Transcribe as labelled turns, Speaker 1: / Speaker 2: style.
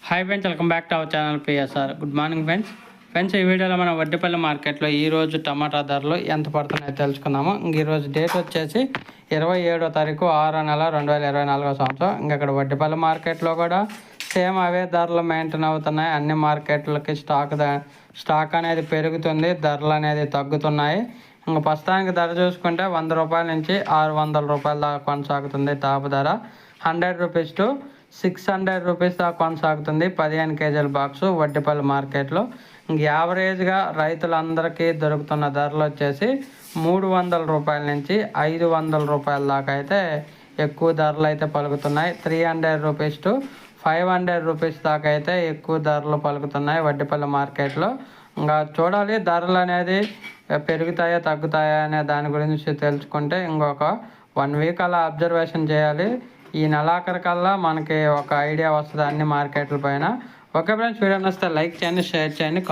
Speaker 1: Hi friends, welcome back to our channel PSR. Good morning friends ఈ వీడియోలో మనం వడ్డిపల్లి మార్కెట్లో ఈరోజు టమాటా ధరలు ఎంత పడుతున్నాయో తెలుసుకుందాము. ఈరోజు డేట్ వచ్చేసి 27వ తారీఖు 6వ నెల 2024 సంవత్సరం. ఇక్కడ వడ్డిపల్లి మార్కెట్లో కూడా సేమ్ అవే ధరలు మెయింటైన్ అవుతున్నాయి. అన్ని మార్కెట్లకి స్టాక్ అనేది పెరుగుతుంది, ధరలు అనేది తగ్గుతున్నాయి. ప్రస్తుతానికి ధర చూసుకుంటే 100 రూపాయల నుంచి 600 రూపాయల దాకా కొనసాగుతుంది. టాప్ ధర 100 రూపీస్ టు 600 రూపీస్ దాకా కొనసాగుతుంది 15 కేజీల బాక్సు వడ్డిపల్లి మార్కెట్లో. యావరేజ్గా రైతులందరికీ దొరుకుతున్న ధరలు వచ్చేసి 300 రూపాయల నుంచి 500 రూపాయల దాకా అయితే ఎక్కువ ధరలు అయితే పలుకుతున్నాయి. 300 రూపీస్ టు 500 రూపీస్ దాకా అయితే ఎక్కువ ధరలు పలుకుతున్నాయి వడ్డిపల్లి మార్కెట్లో. చూడాలి ధరలు అనేది పెరుగుతాయా తగ్గుతాయా అనే దాని గురించి తెలుసుకుంటే ఇంకొక 1 వీక్ అలా అబ్జర్వేషన్ చేయాలి. ఈ నెలాఖరు కల్లా మనకి ఒక ఐడియా వస్తుంది అన్ని మార్కెట్ల పైన. ఓకే ఫ్రెండ్స్, వీడియో నచ్చితే లైక్ చేయండి, షేర్ చేయండి.